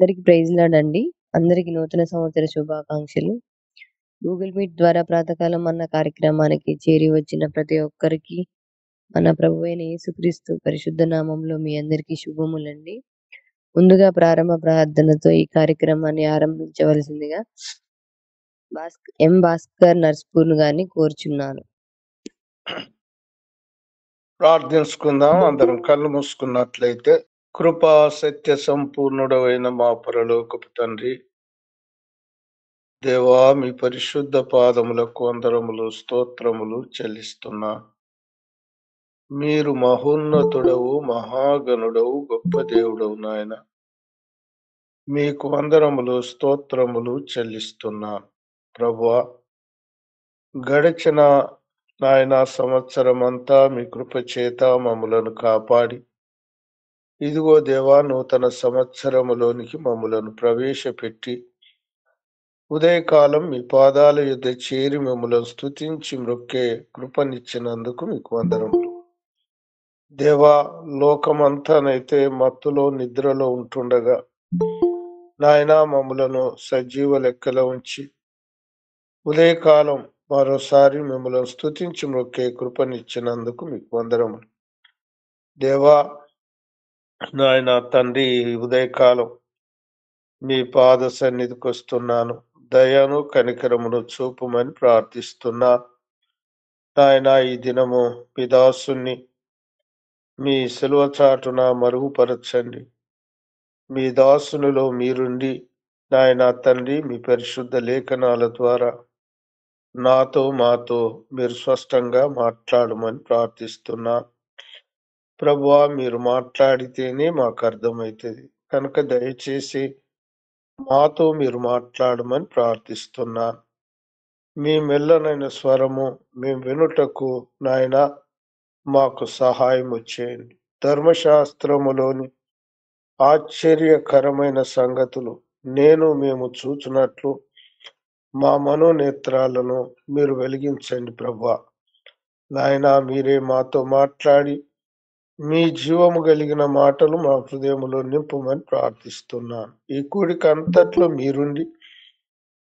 అందరికి praise lord అండి. అందరికి నూతన సంవత్సర శుభాకాంక్షలు. గూగుల్ మీట్ ద్వారా ప్రాతకాలం అన్న కార్యక్రమానికి చేరి వచ్చిన ప్రతి ఒక్కరికి మన ప్రభువైన యేసుక్రీస్తు పరిశుద్ధ నామంలో మీ అందరికీ శుభములండి. ముందుగా ప్రారంభ ప్రార్థనతో ఈ కార్యక్రమాన్ని ఆరంభించవలసిందిగా భాస్కర్ నర్స్పూర్ గారిని కోరుచున్నాను. ప్రార్థించుకుందాం. అందరం కళ్ళు మూసుకున్నట్లయితే. కృపా సత్య సంపూర్ణుడైన మా పరలోకపు తండ్రి, దేవా, మీ పరిశుద్ధ పాదములకు వందనములు స్తోత్రములు చెల్లిస్తున్నా. మీరు మహోన్నతుడవు, మహాగణుడవు, గొప్ప దేవుడవు నాయన. మీకు వందనములు స్తోత్రములు చెల్లిస్తున్నా. ప్రభువా, గడిచిన నాయన సంవత్సరం అంతా మీ కృప చేత మమ్ములను కాపాడి, ఇదిగో దేవా, నూతన సంవత్సరములోనికి మమ్ములను ప్రవేశపెట్టి ఉదయకాలం మీ పాదాల యొద్ద చేరి మమ్ములను స్తుతించి మ్రొక్కే కృపనిచ్చినందుకు మీకు వందనములు. దేవా, లోకమంతానైతే మత్తులో నిద్రలో ఉంటుండగా నాయన మమ్ములను సజీవ లెక్కలో ఉంచి ఉదయకాలం మరోసారి మిమ్మల్ని స్తుతించి మ్రొక్కే కృపనిచ్చినందుకు మీకు వందనములు. దేవా నాయన తండ్రి, ఉదయకాలం మీ పాద సన్నిధికి వస్తున్నాను. దయను కనికరమును చూపుమని ప్రార్థిస్తున్నా. నాయన ఈ దినము మీ దాసుని మీ సిలువ చాటున మరుగుపరచండి. మీ దాసునిలో మీరుండి నాయన తండ్రి, మీ పరిశుద్ధ లేఖనాల ద్వారా నాతో మాతో మీరు స్పష్టంగా మాట్లాడమని ప్రార్థిస్తున్నా. ప్రభువా, మీరు మాట్లాడితేనే మాకు అర్థమవుతుంది కనుక దయచేసి మాతో మీరు మాట్లాడమని ప్రార్థిస్తున్నా. మీ మెల్లనైన స్వరము మేము వినుటకు నాయన మాకు సహాయం చేయండి. ధర్మశాస్త్రములోని ఆశ్చర్యకరమైన సంగతులు మేము చూచినట్లు మా మనోనేత్రాలను మీరు వెలిగించండి. ప్రభువా నాయన, మీరే మాతో మాట్లాడి మీ జీవము కలిగిన మాటలు మా హృదయములో నింపమని ప్రార్థిస్తున్నాను. ఈ కూడిక అంతట్లో మీరుండి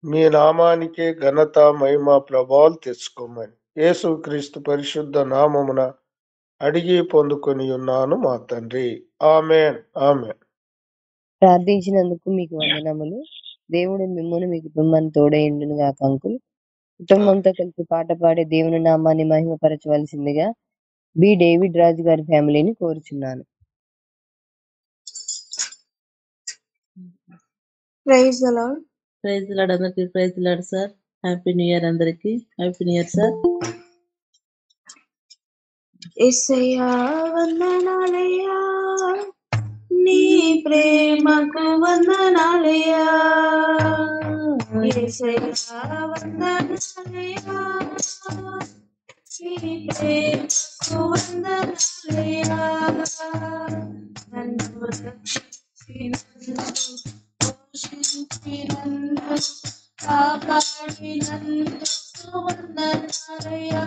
మీ నామానికే ఘనత మహిమ ప్రభావాలు తెచ్చుకోమని యేసుక్రీస్తు పరిశుద్ధ నామమున అడిగి పొందుకొని ఉన్నాను మా తండ్రి. ఆమేన్, ఆమేన్. ప్రార్థించినందుకు మీకు వందనములు. దేవుడు మిమ్మల్ని మీ కుటుంబాన్ని తోడేయండును గాక. అంకుల్, కుటుంబంతో కలిసి పాట పాడే దేవుని నామాన్ని మహిమపరచవలసిందిగా బి డేవిడ్ రాజు గారి ఫ్యామిలీని కోరుచున్నాను. Praise the Lord. Praise Lord అందరికి. Praise Lord sir. Happy new year అందరికి. Happy new year sir. యేసయ్యా వందనాలయ్యా, నీ ప్రేమకు వందనాలయ్యా. యేసయ్యా వందనాలయ్యా, నీ ప్రేమకు వందనాలయ్యా. నన్ను రక్షించినందుకు, పోషించినందుకు, కాపాడినందుకు వందనాలయ్యా.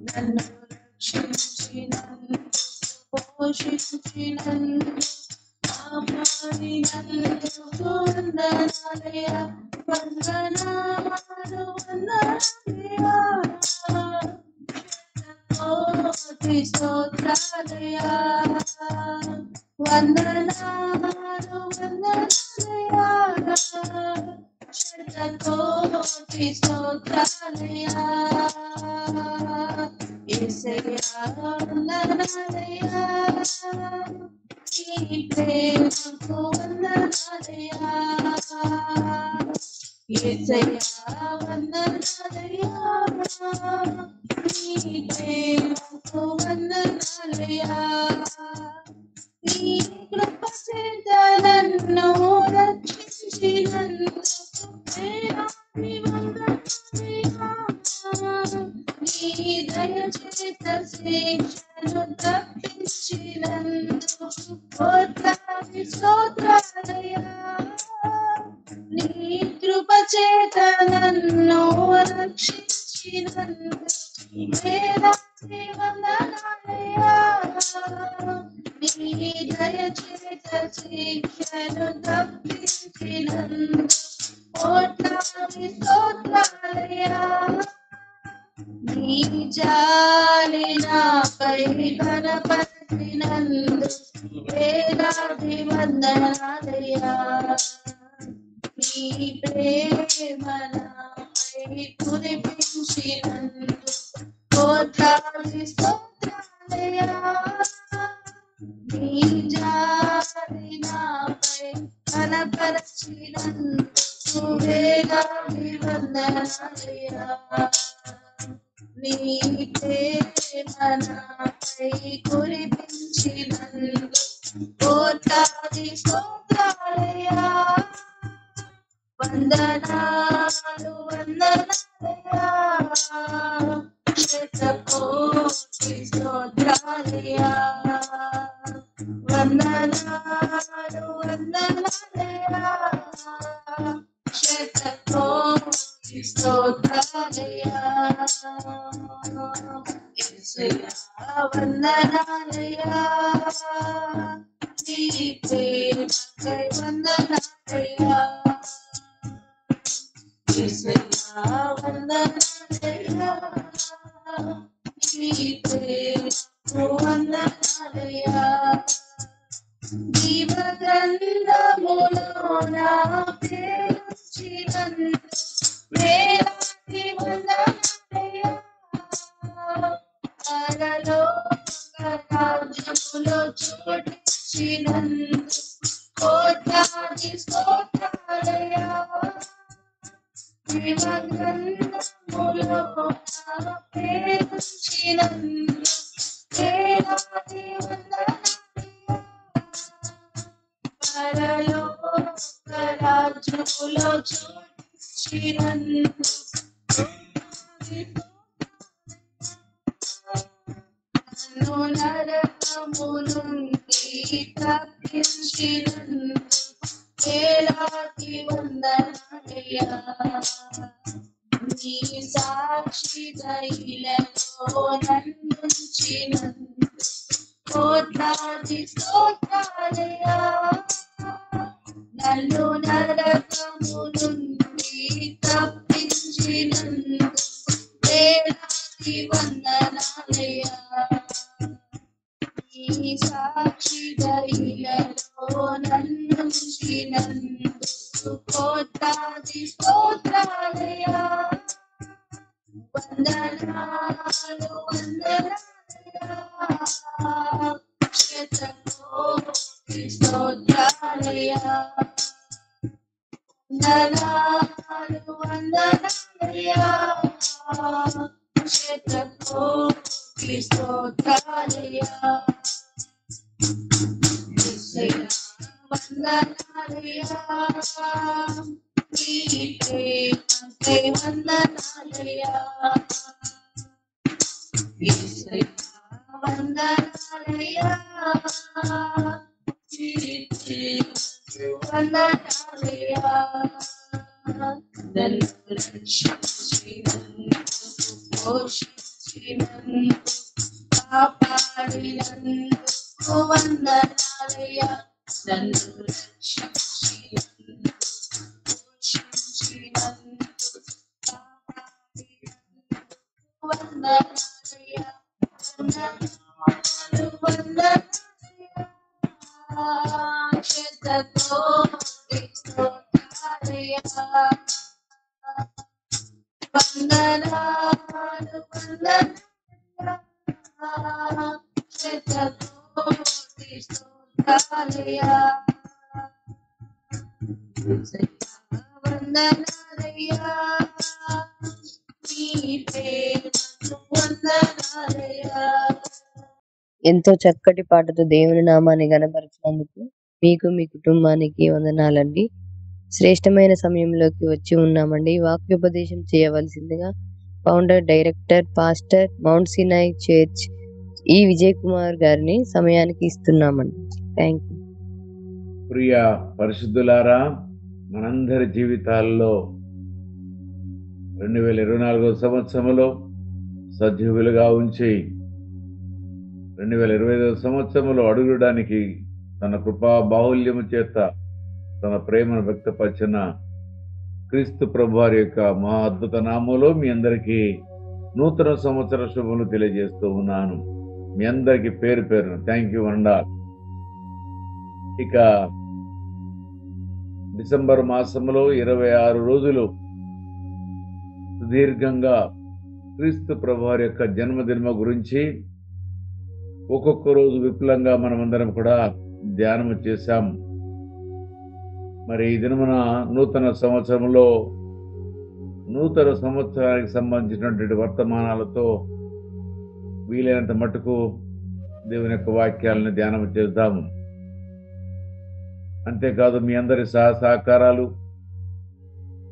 నన్ను రక్షించినందుకు, పోషించినందుకు, కాపాడినందుకు వందనాలయ్యా. వందనాలు వందనాలయ్యా, కోటి స్తోత్రాలయ్యా. వందనాలు వందనాలయ్యా, శతకోటి స్తోత్రాలయ్యా. యేసయ్యా వందనాలయ్యా, నీ ప్రేమకు వందనాలయ్యా. యేసయ్యా వందనాలయ్యా, నీ ప్రేమకు వందనాలయ్యా. నీ కృప చేత నన్ను రక్షించినందుకు వేలాది వందనాలయ్యా. నీ దయ చేత శిక్షను తప్పించినందుకు కోట్లాది స్తోత్రాలయ్యా. నీ కృప చేత నన్ను రక్షించినందుకు వేలాది వందనాలయ్యా. నీ దయ చేత శిక్షను తప్పించినందుకు కోట్లాది స్తోత్రాలయ్యా నీ జాలి నాపై కనపరిచినందు వేలాది వందనాలయ్యా నీ ప్రేమ నాపై కురిపించినందు కోట్లాది స్తోత్రాలయ్యా నీ జాలి నాపై కనపరిచినందు వేలాది వందనాలయ్యా నీ ప్రేమ నాపై కురిపించినందు కోట్లాది స్తోత్రాలయ్యా వందనాలు వందనాలయ్యా శతకోటి స్తోత్రాలయ్యా వందనాలు వందనాలయ్యా శతకోటి స్తోత్రాలయ్యా యేసయ్యా వందనాలయ్యా నీ ప్రేమకై వందనాలయ్యా యేసయ్యా వందనాలయ్యా నీ ప్రేమకు వందనాలయ్యా జీవ గ్రంథములో నా పేరు చిరందు వేలాది వందనాలయ్యా పరలోక రాజ్యములో చోటిచ్చినందు కోట్లాది స్తోత్రాలయ్యా జీవ గ్రంథములో నా పేరు చిరందు వేలాది వందనాలయ్యా పరలోక రాజ్యములో చోటిచ్చినందు నన్ను నరకము నుండి తప్పించినందు వేలాది వందనాలయ్యా నీ సాక్షి దయలలో నన్నుంచినందు కోట్లాది స్తోత్రాలయ్యా నన్ను నరకము నుండి తప్పించినందు వేలాది వందనాలయ్యా నీ సాక్షి దయలలో నన్నుంచినందు కోట్లాది స్తోత్రాలయ్యా వందనాలు వందనాలయ్యా శతకోటి స్తోత్రాలయ్యా వందనాలు వందనాలయ్యా శతకోటి స్తోత్రాలయ్యా యేసయ్యా వందనాలయ్యా నీ ప్రేమకై వందనాలయ్యా యేసయ్యా వందనాలయ్యా నీ ప్రేమకై వందనాలయ్యా నన్ను రక్షించినందు పోషించినందు కాపాడినందుకు వందనాలయ్యా నన్ను రక్షించినందు పోషించినందుకు కాపాడినందుకు వందనాలయ్యా వందనాలు వందనాలయ్యా శతకోటి స్తోత్రాలయ్యా వందనాలు వందనాలయ్యా శతకోటి స్తోత్రాలయ్యా వందనాలయ్యా నీ ప్రేమకు వందనాలయ్యా ఎంతో చక్కటి పాటతో దేవుని నామాన్ని గణపరిచినందుకు మీకు మీ కుటుంబానికి వందనాలండి. శ్రేష్టమైన సమయంలోకి వచ్చి ఉన్నామండి. వాక్యోపదేశం చేయవలసిందిగా founder director pastor mount Sinai church ఈ విజయ్ కుమార్ గారిని సమయానికి ఇస్తున్నామండి. Thank you. ప్రియ పరిశుద్ధులారా, మనందరి జీవితాల్లో 2024 సంవత్సరంలో సజీవులుగా ఉంచి 2025 సంవత్సరంలో అడుగడానికి తన కృపా బాహుల్యము చేత తన ప్రేమను వ్యక్తపరిచిన క్రీస్తు ప్రభువారి యొక్క మహా అద్భుత నామంలో మీ అందరికీ నూతన సంవత్సర శుభములు తెలియజేస్తూ ఉన్నాను. మీ అందరికీ పేరు పేరున థ్యాంక్ యూ అండాల్. ఇక డిసెంబర్ మాసంలో 26 రోజులు సుదీర్ఘంగా క్రీస్తు ప్రభువారి యొక్క జన్మదినం గురించి ఒక్కొక్క రోజు విపులంగా మనమందరం కూడా ధ్యానం చేశాం. మరి ఈ దినమున నూతన సంవత్సరంలో నూతన సంవత్సరానికి సంబంధించినటువంటి వర్తమానాలతో వీలైనంత మటుకు దేవుని యొక్క వాక్యాలను ధ్యానం చేద్దాము. అంతేకాదు మీ అందరి సహకారాలు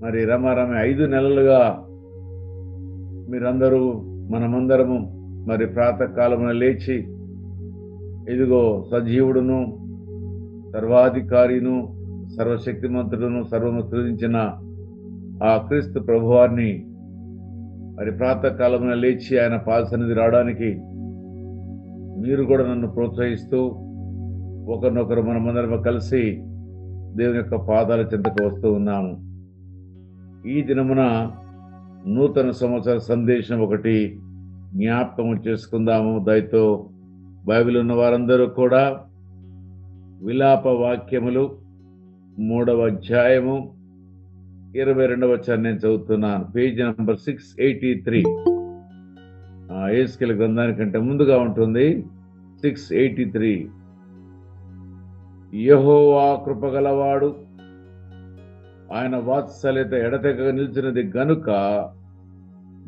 మరి రమారమి 5 నెలలుగా మీరందరూ మనమందరము మరి ప్రాతకాలమున లేచి ఇదిగో సజీవుడును సర్వాధికారిను సర్వశక్తిమంతుడును సర్వము సృజించిన ఆ క్రీస్తు ప్రభువారిని మరి ప్రాతకాలమున లేచి ఆయన పాదసన్నిధి రావడానికి మీరు కూడా నన్ను ప్రోత్సహిస్తూ ఒకరినొకరు మనమందరం కలిసి దేవుని యొక్క పాదాల చెంతకు వస్తూ ఉన్నాము. ఈ దినమున నూతన సంవత్సర సందేశం ఒకటి జ్ఞాపకం చేసుకుందాము. దయతో బైబిల్ ఉన్న వారందరూ కూడా విలాప వాక్యములు 3వ అధ్యాయము 22వ వచనం నేను చదువుతున్నాను. Page number 683. యేస్కేలు గ్రంథానికంటే ముందుగా ఉంటుంది. 683. యెహోవా కృపగలవాడు, ఆయన వాత్సల్యత ఎడతెగక నిలిచినది గనుక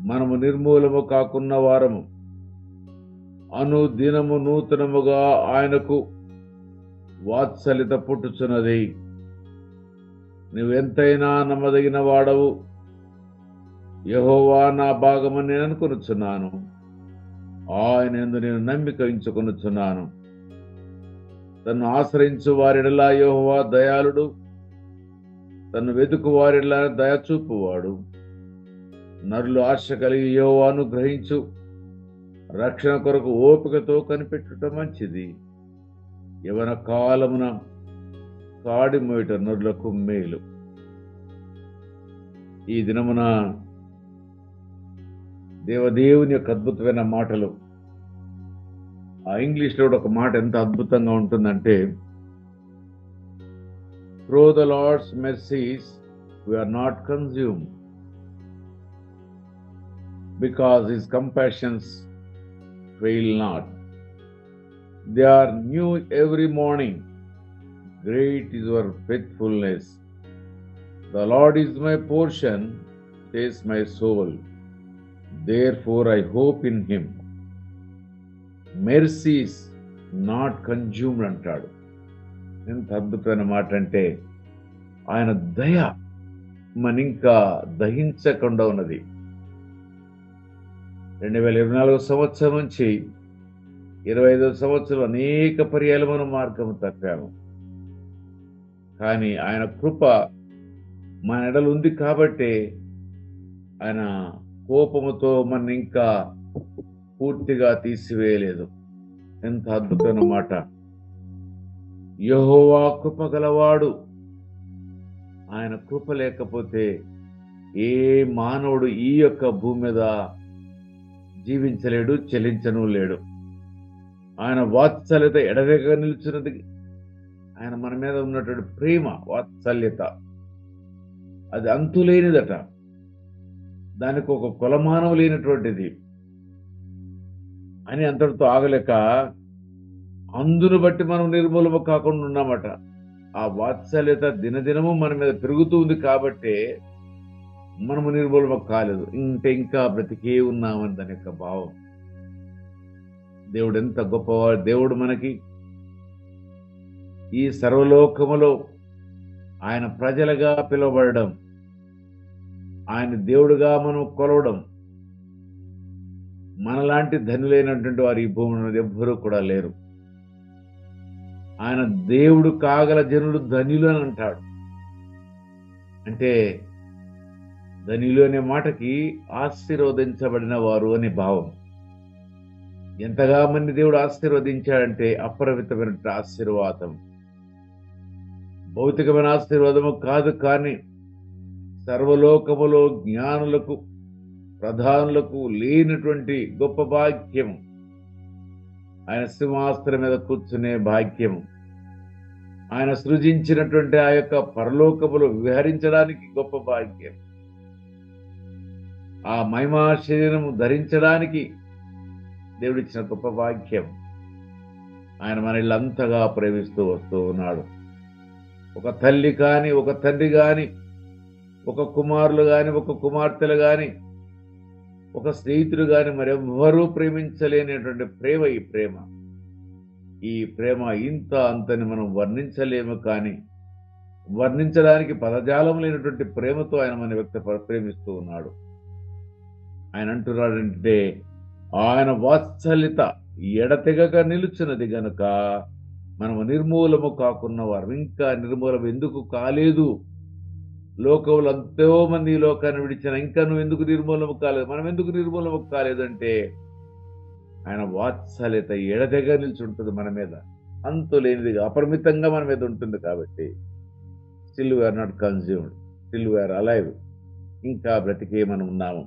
మనము నిర్మూలము కాకున్న వారము. అనుదినము నూతనముగా ఆయనకు వాత్సల్యత పుట్టుచున్నది. నువ్వెంతైనా నమ్మదగిన వాడవు. యెహోవా నా భాగమని నేను అనుకొనుచున్నాను. ఆయన యందు నేను నమ్మిక ఉంచుకొనుచున్నాను. తన్ను ఆశ్రయించు వారిడలా యెహోవా దయాళుడు, తన్ను వెతుకు వారిడలా దయ చూపువాడు. నరులు ఆశ కలిగి యెహోవాను గ్రహించు, రక్షణ కొరకు ఓపికతో కనిపెట్టుట మంచిది. యవన కాలమున కాడి మోయట నరులకు మేలు. ఈ దినమున దేవదేవుని యొక్క అద్భుతమైన మాటలు. ఆ ఇంగ్లీష్లో ఒక మాట ఎంత అద్భుతంగా ఉంటుందంటే, through the Lord's mercies we are not consumed, because his compassions fail not. They are new every morning. Great is your faithfulness. The Lord is my portion, says my soul. Therefore I hope in him. Mercies not consumed అంటాడు. ఎంత అద్భుతమైన మాట అంటే, ఆయన దయ మనింకా దహించకుండా ఉన్నది. 2024 సంవత్సరం నుంచి 25వ సంవత్సరం అనేక పర్యాలు మనం మార్గము తప్పాము. కానీ ఆయన కృప మన ఎడలు ఉంది కాబట్టి ఆయన కోపముతో మన ఇంకా పూర్తిగా తీసివేయలేదు. ఎంత అద్భుతమైన మాట. యెహోవా కృప గలవాడు. ఆయన కృప లేకపోతే ఏ మానవుడు ఈ యొక్క భూమి మీద జీవించలేడు, చెలించను లేడు. ఆయన వాత్సల్యత ఎడతెగక నిలిచినది. ఆయన మన మీద ఉన్నటువంటి ప్రేమ, వాత్సల్యత అది అంతులేనిదట. దానికి ఒక కొలమానం లేనటువంటిది అని అంతటితో ఆగలేక అందును బట్టి మనం నిర్మూలము కాకుండా ఉన్నామట. ఆ వాత్సల్యత దినదినము మన మీద పెరుగుతూ ఉంది కాబట్టి మనము నిర్మూలము కాలేదు. ఇంకా బ్రతికే ఉన్నామని దాని యొక్క భావం. దేవుడు ఎంత గొప్పవాడు. దేవుడు మనకి ఈ సర్వలోకములో ఆయన ప్రజలుగా పిలువబడడం, ఆయన దేవుడుగా మనం కొలవడం, మనలాంటి ధనులైనటువంటి వారు ఈ భూమిలో ఎవ్వరూ కూడా లేరు. ఆయన దేవుడు కాగల జనులు ధనులు అని అంటాడు. అంటే ధనులు అనే మాటకి ఆశీర్వదించబడిన వారు అనే భావం. ఎంతగా మంది దేవుడు ఆశీర్వదించాడంటే అపరిమితమైన ఆశీర్వాదం. భౌతికమైన ఆశీర్వాదము కాదు, కానీ సర్వలోకములో జ్ఞానులకు ప్రధానులకు లేనటువంటి గొప్ప భాగ్యము, ఆయన సింహాసనం మీద కూర్చునే భాగ్యము, ఆయన సృజించినటువంటి ఆ యొక్క పరలోకములో విహరించడానికి గొప్ప భాగ్యం, ఆ మహిమా శరీరము ధరించడానికి దేవుడిచ్చిన గొప్ప భాగ్యం. ఆయన మనల్ని అంతగా ప్రేమిస్తూ వస్తూ ఉన్నాడు. ఒక తల్లి కాని, ఒక తండ్రి కాని, ఒక కుమారులు కాని, ఒక కుమార్తెలు కాని, ఒక స్నేహితుడు కాని మరెవ్వరూ ప్రేమించలేనటువంటి ప్రేమ ఈ ప్రేమ. ఈ ప్రేమ ఇంత అంతని మనం వర్ణించలేము, కానీ వర్ణించడానికి పదజాలం లేనటువంటి ప్రేమతో ఆయన మన వ్యక్తి ప్రేమిస్తూ ఉన్నాడు. ఆయన అంటున్నాడంటే ఆయన వాత్సల్యత ఎడతెగక నిలుచున్నది గనుక మనము నిర్మూలము కాకున్న వారు. ఇంకా నిర్మూలం ఎందుకు కాలేదు? లోకంలో ఎంతో మంది ఈ లోకాన్ని విడిచిన, ఇంకా నువ్వు ఎందుకు నిర్మూలము కాలేదు? మనం ఎందుకు నిర్మూలము కాలేదంటే ఆయన వాత్సల్యత ఎడతెగ నిల్చుంటుంది మన మీద, అంతు లేనిదిగా అపరిమితంగా మన మీద ఉంటుంది. కాబట్టి still we are not consumed, still we are alive, ఇంకా బ్రతికే మనం ఉన్నాము.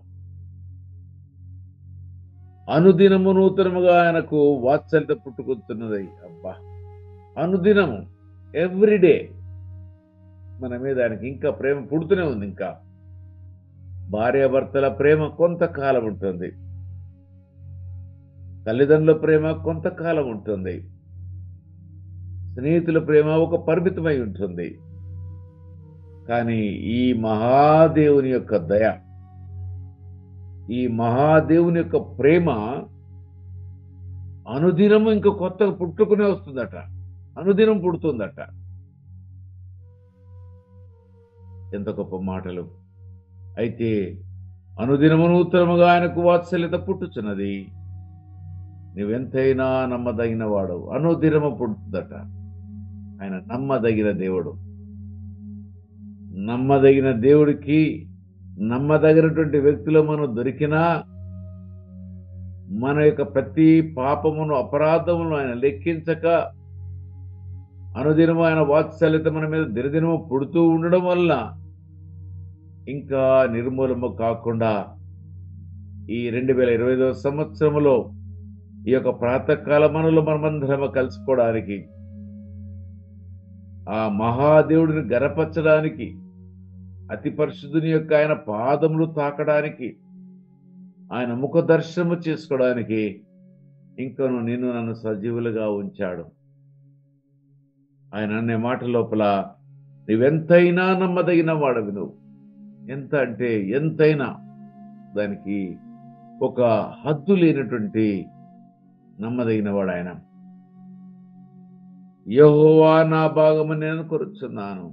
అనుదినము నూతనముగా ఆయనకు వాత్సల్యత పుట్టుకొస్తున్నది. అబ్బా, అనుదినము, ఎవ్రీడే మన మీద ఆయనకి ఇంకా ప్రేమ పుడుతూనే ఉంది. ఇంకా భార్యాభర్తల ప్రేమ కొంతకాలం ఉంటుంది, తల్లిదండ్రుల ప్రేమ కొంతకాలం ఉంటుంది, స్నేహితుల ప్రేమ ఒక పరిమితమై ఉంటుంది. కానీ ఈ మహాదేవుని యొక్క దయ, ఈ మహాదేవుని యొక్క ప్రేమ అనుదినము ఇంకా కొత్తగా పుట్టుకునే వస్తుందట, అనుదినం పుడుతుందట. ఎంత గొప్ప మాటలు! అయితే అనుదినము నూతనముగా ఆయనకు వాత్సల్యత పుట్టుచున్నది. నువ్వెంతైనా నమ్మదగిన వాడు. అనుదినము పుడుతుందట. ఆయన నమ్మదగిన దేవుడు. నమ్మదగిన దేవుడికి నమ్మదగినటువంటి వ్యక్తులు మనం దొరికినా మన యొక్క ప్రతి పాపమును, అపరాధమును ఆయన లెక్కించక అనుదినము ఆయన వాత్సల్యత మన మీద దినదినము పుడుతూ ఉండడం వల్ల ఇంకా నిర్మూలము కాకుండా ఈ 2025వ సంవత్సరములో ఈ యొక్క ప్రాతకాల మనలో మనమందరము కలుసుకోవడానికి, ఆ మహాదేవుడిని గనపరచడానికి, అతి పరిశుద్ధుని యొక్క ఆయన పాదములు తాకడానికి, ఆయన ముఖ దర్శనము చేసుకోవడానికి ఇంకను నిన్ను నన్ను సజీవులుగా ఉంచాడు. ఆయన అనే మాట లోపల నువ్వెంతైనా నమ్మదగిన వాడవి. నువ్వు ఎంత అంటే ఎంతైనా, దానికి ఒక హద్దు లేనటువంటి నమ్మదగిన వాడు ఆయన. యెహోవా నా భాగము నేను కొనుచున్నాను,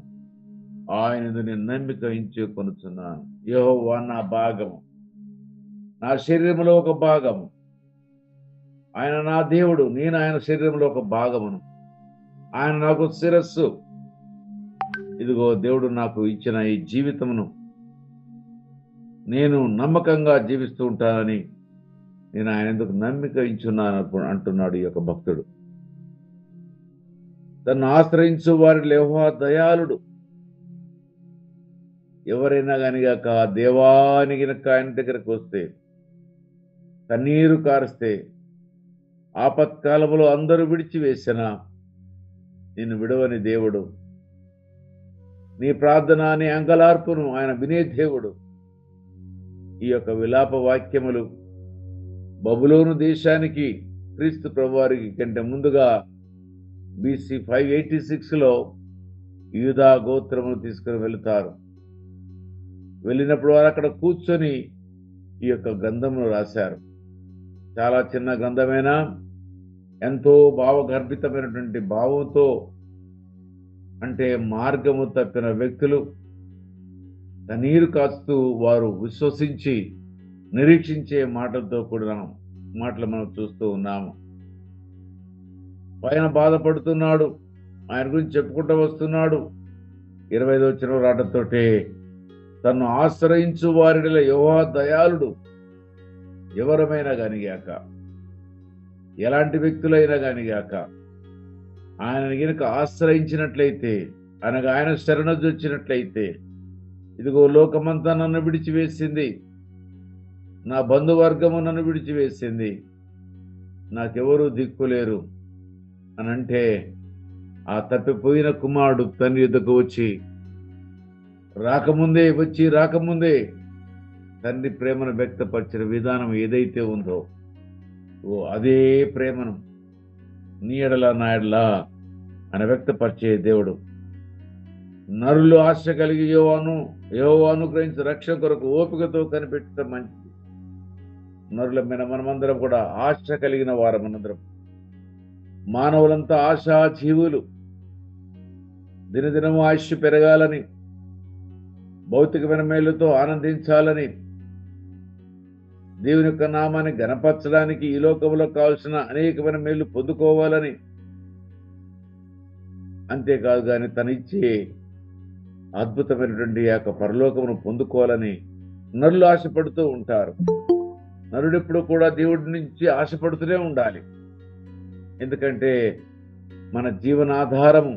ఆయనను నేను నమ్మిక ఉంచుకొనుచున్నాను. యెహోవా నా భాగము, నా శరీరంలో ఒక భాగము. ఆయన నా దేవుడు, నేను ఆయన శరీరంలో ఒక భాగమును. ఆయన నాకు శిరస్సు. ఇదిగో దేవుడు నాకు ఇచ్చిన ఈ జీవితమును నేను నమ్మకంగా జీవిస్తూ ఉంటానని నేను ఆయన ఎందుకు నమ్మిక ఉంచున్నాను అంటున్నాడు ఈ యొక్క భక్తుడు. తను ఆశ్రయించు వారిలో యెహోవా దయాళుడు. ఎవరైనా కానీ గాక దేవానికి ఆయన దగ్గరకు వస్తే, కన్నీరు కారిస్తే, ఆపత్కాలంలో అందరూ విడిచివేసిన నిన్ను విడవని దేవుడు, నీ ప్రార్థన, నీ అంగలార్పును ఆయన వినే దేవుడు. ఈ యొక్క విలాప వాక్యములు బబులోను దేశానికి క్రీస్తు ప్రభువారికి కంటే ముందుగా BC 586లో యూదా గోత్రమును తీసుకుని వెళుతారు. వెళ్ళినప్పుడు వారు అక్కడ కూర్చొని ఈ యొక్క గ్రంథమును రాశారు. చాలా చిన్న గ్రంథమైనా ఎంతో భావగర్భితమైనటువంటి భావంతో, అంటే మార్గము తప్పిన వ్యక్తులు కన్నీరు కాస్తూ వారు విశ్వసించి నిరీక్షించే మాటలతో కూడిన మాటలు మనం చూస్తూ ఉన్నాము. పైన బాధపడుతున్నాడు, ఆయన గురించి చెప్పుకుంటూ వస్తున్నాడు. 25వ వచనం రావడంతోటే తను ఆశ్రయించు వారిలో యెహోవా దయాళుడు. ఎవరమైనా కానిగాక, ఎలాంటి వ్యక్తులైనా కానిగాక, ఆయన గనుక ఆశ్రయించినట్లయితే అనగా ఆయన శరణొచ్చినట్లయితే, ఇదిగో లోకమంతా నన్ను విడిచివేసింది, నా బంధువర్గము నన్ను విడిచివేసింది, నాకెవరూ దిక్కులేరు అని అంటే, ఆ తప్పిపోయిన కుమారుడు తండ్రి యొద్దకు రాకముందే తండ్రి ప్రేమను వ్యక్తపరిచిన విధానం ఏదైతే ఉందో, అదే ప్రేమను నీ ఎడల నా ఎడల అని వ్యక్తపరిచే దేవుడు. నరులు ఆశ కలిగి యెహోవాను అనుగ్రహించి రక్షణ కొరకు ఓపికతో కనిపెట్టడం మంచిది. నరుల మీద మనమందరం కూడా ఆశ కలిగిన వారమనందరం. మానవులంతా ఆశా జీవులు. దినదినము ఆయుష్ పెరగాలని, భౌతికమైన మేలుతో ఆనందించాలని, దేవుని యొక్క నామాన్ని గణపరచడానికి, ఈ లోకంలో కావాల్సిన అనేకమైన మేలు పొందుకోవాలని, అంతేకాదు కానీ తన ఇచ్చే అద్భుతమైనటువంటి యొక్క పరలోకమును పొందుకోవాలని నరులు ఆశపడుతూ ఉంటారు. నరుడెప్పుడు కూడా దేవుడి నుంచి ఆశపడుతూనే ఉండాలి. ఎందుకంటే మన జీవనాధారము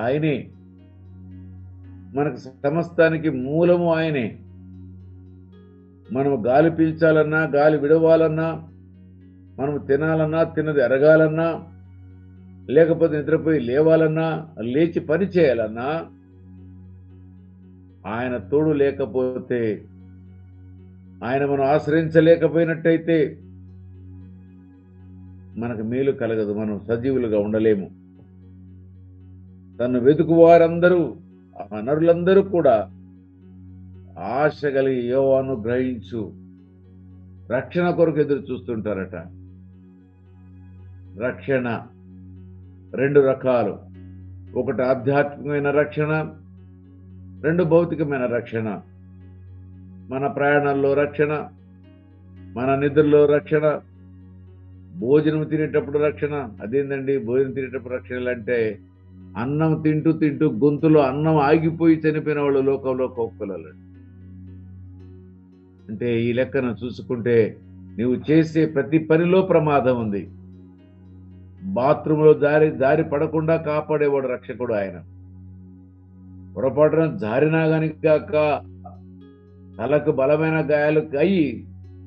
ఆయనే, మనకు సమస్తానికి మూలము ఆయనే. మనము గాలి పీల్చాలన్నా, గాలి విడవాలన్నా, మనము తినాలన్నా, తిన్నది అరగాలన్నా, లేకపోతే నిద్రపోయి లేవాలన్నా, లేచి పని చేయాలన్నా, ఆయన తోడు లేకపోతే, ఆయన మనం ఆశ్రయించలేకపోయినట్టయితే మనకు మేలు కలగదు, మనం సజీవులుగా ఉండలేము. తను వెతుకు వారందరూ, నరులందరూ కూడా ఆశ కలిగి యెహోవాను గ్రహించు రక్షణ కొరకు ఎదురు చూస్తుంటారట. రక్షణ 2 రకాలు. ఒకటి ఆధ్యాత్మికమైన రక్షణ, 2 భౌతికమైన రక్షణ. మన ప్రయాణాల్లో రక్షణ, మన నిద్రలో రక్షణ, భోజనం తినేటప్పుడు రక్షణ. అదేందండి భోజనం తినేటప్పుడు రక్షణ అంటే, అన్నం తింటూ తింటూ గొంతులో అన్నం ఆగిపోయి చనిపోయిన వాళ్ళు లోకంలో కోక్కలు. అంటే ఈ లెక్కను చూసుకుంటే నీవు చేసే ప్రతి పనిలో ప్రమాదం ఉంది. బాత్రూంలో జారి పడకుండా కాపాడేవాడు రక్షకుడు ఆయన. పొరపాటున జారినా గాని కాక తలకు బలమైన గాయాలు అయ్యి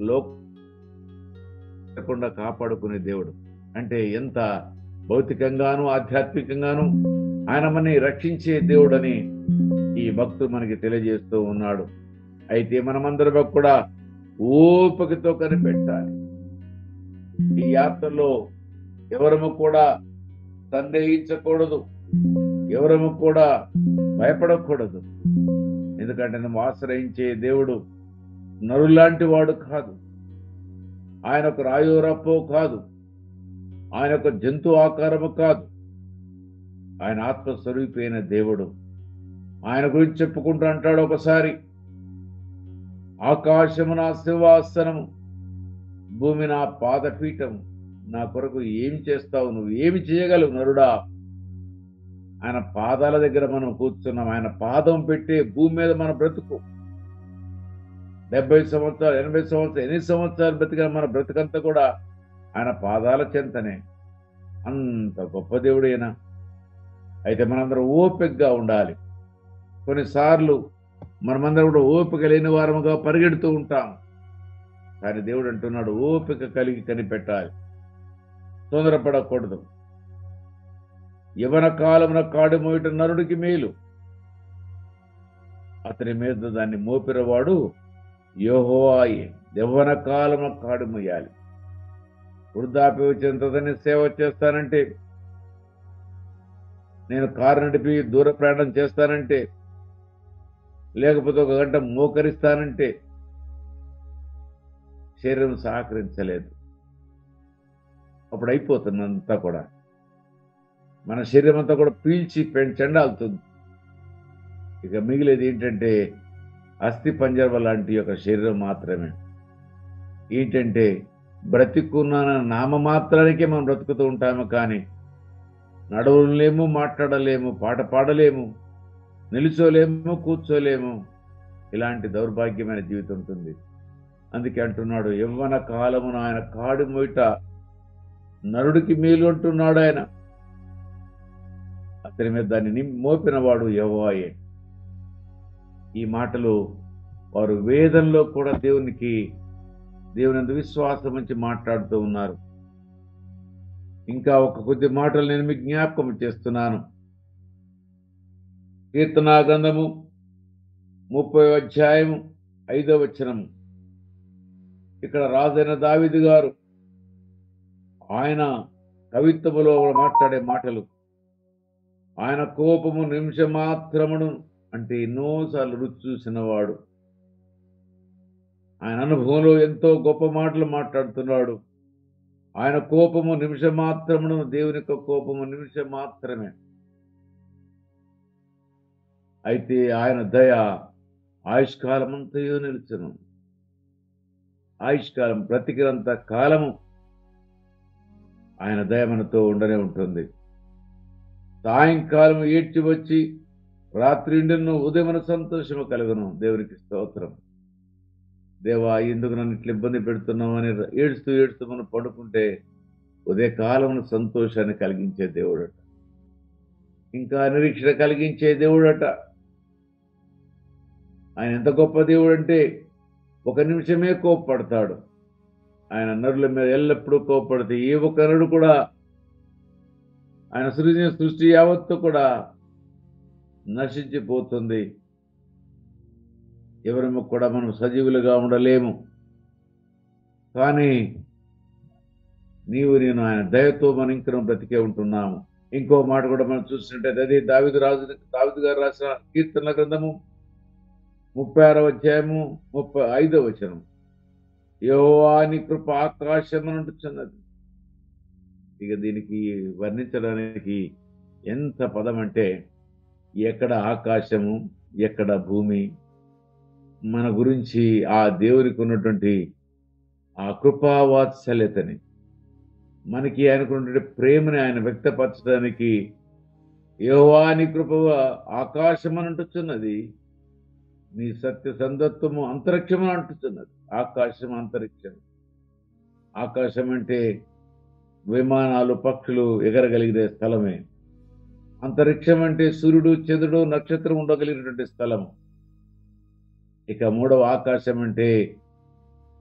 లోకుండా కాపాడుకునే దేవుడు. అంటే ఎంత భౌతికంగాను ఆధ్యాత్మికంగాను ఆయన మనని రక్షించే దేవుడని ఈ భక్తుడు మనకి తెలియజేస్తూ ఉన్నాడు. అయితే మనమందరం కూడా ఓపికతో కనిపెట్టాలి. ఈ యాత్రలో ఎవరము కూడా సందేహించకూడదు, ఎవరము కూడా భయపడకూడదు. ఎందుకంటే నువ్వు ఆశ్రయించే దేవుడు నరులాంటి వాడు కాదు. ఆయన ఒక రాయోరప్పో కాదు, ఆయన ఒక జంతు ఆకారము కాదు. ఆయన ఆత్మస్వరూపైన దేవుడు. ఆయన గురించి చెప్పుకుంటూ అంటాడు ఒకసారి, ఆకాశము నా సింహాసనము, భూమి నా పాదపీఠం, నా కొరకు ఏమి చేస్తావు, నువ్వు ఏమి చేయగలవు నరుడా. ఆయన పాదాల దగ్గర మనం కూర్చున్నాం. ఆయన పాదం పెట్టే భూమి మీద మన బ్రతుకు 70 సంవత్సరాలు 80 సంవత్సరాలు ఎన్ని సంవత్సరాలు బ్రతికిన మన బ్రతుకంతా కూడా ఆయన పాదాల చెంతనే. అంత గొప్ప దేవుడైనా. అయితే మనందరం ఓపికగా ఉండాలి. కొన్నిసార్లు మనమందరం కూడా ఓపిక లేని వారముగా పరిగెడుతూ ఉంటాం. కానీ దేవుడు అంటున్నాడు, ఓపిక కలిగి కనిపెట్టాలి, తొందరపడకూడదు. యవన కాలమున కాడు మోయట నరుడికి మేలు, అతని మీద దాన్ని మోపినవాడు యెహోవాయే. యవ్వన కాలమున కాడు మోయాలి. వృద్ధాప్య వచ్చిన తర్వాత సేవ చేస్తానంటే, నేను కారు నడిపి దూర ప్రయాణం చేస్తానంటే, లేకపోతే 1 గంట మోకరిస్తానంటే శరీరం సహకరించలేదు. అప్పుడు అయిపోతుందంతా కూడా, మన శరీరం అంతా కూడా పీల్చి చెండాలుతుంది. ఇక మిగిలేది ఏంటంటే అస్థి పంజరం లాంటి యొక్క శరీరం మాత్రమే. ఏంటంటే బ్రతికున్న నామ మాత్రానికే మనం బ్రతుకుతూ ఉంటాము, కానీ నడవలేము, మాట్లాడలేము, పాట పాడలేము, నిలుచోలేము, కూర్చోలేము. ఇలాంటి దౌర్భాగ్యమైన జీవితం ఉంటుంది. అందుకే అంటున్నాడు, యవ్వన కాలమున ఆయన కాడు మోయట నరుడికి మేలు అంటున్నాడు ఆయన. అతని మీద దాన్ని మోపిన వాడు యెహోవాయే. ఈ మాటలు వారు వేదంలో కూడా దేవుని అందు విశ్వాసం ఉంచి మాట్లాడుతూ ఉన్నారు. ఇంకా ఒక కొద్ది మాటలు నేను మీకు జ్ఞాపకం చేస్తున్నాను. కీర్తనా గ్రంథము 30వ అధ్యాయము 5వ వచనము. ఇక్కడ రాజైన దావీదు గారు ఆయన కవిత్వములో మాట్లాడే మాటలు, ఆయన కోపము నిమిషం మాత్రమును అంటే ఎన్నోసార్లు రుచి చూసినవాడు. ఆయన అనుభవంలో ఎంతో గొప్ప మాటలు మాట్లాడుతున్నాడు. ఆయన కోపము నిమిషం మాత్రమును, దేవుని యొక్క కోపము నిమిషం మాత్రమే. అయితే ఆయన దయ ఆయుష్కాలమంతయో నిలుచును. ఆయుష్కాలం బ్రతికినంత కాలము ఆయన దయ మనతో ఉండనే ఉంటుంది. సాయంకాలం ఏడ్చి వచ్చి రాత్రి ఇండును ఉదయమున సంతోషము కలుగును. దేవునికి స్తోత్రం. దేవా, ఎందుకు నన్ను ఇట్లా ఇబ్బంది పెడుతున్నావు అని ఏడుస్తూ మనం పడుకుంటే ఉదయకాలమున సంతోషాన్ని కలిగించే దేవుడట, ఇంకా నిరీక్షణ కలిగించే దేవుడట. ఆయన ఎంత గొప్ప దేవుడు అంటే ఒక నిమిషమే కోప్పడతాడు. ఆయన నరుల మీద ఎల్లప్పుడూ కోప్పడితే ఏ ఒక్క నరుడు కూడా ఆయన సృష్టి యావత్తు కూడా నశించిపోతుంది. ఎవరము కూడా మనం సజీవులుగా ఉండలేము. కానీ నేను ఆయన దయతో మనం ఇంకా బ్రతికే ఉంటున్నాము. ఇంకో మాట కూడా మనం చూసినట్టయితే అదే దావీదు గారు రాసిన కీర్తనల గ్రంథము 36వ అధ్యాయము 35వ వచనం. యెహోవా నీ కృప ఆకాశమనుచున్నది. ఇక దీనికి వర్ణించడానికి ఎంత పదం అంటే, ఎక్కడ ఆకాశము ఎక్కడ భూమి, మన గురించి ఆ దేవునికి ఉన్నటువంటి ఆ కృపావాత్సల్యతని, మనకి ఆయనకున్నటువంటి ప్రేమని ఆయన వ్యక్తపరచడానికి యెహోవా నీ కృప ఆకాశమనంటుచున్నది, నీ సత్య సందత్వము అంతరిక్షము అంటుచున్నది. ఆకాశం, అంతరిక్షం. ఆకాశం అంటే విమానాలు పక్షులు ఎగరగలిగే స్థలమే. అంతరిక్షం అంటే సూర్యుడు చంద్రుడు నక్షత్రం ఉండగలిగినటువంటి స్థలం. ఇక మూడవ ఆకాశం అంటే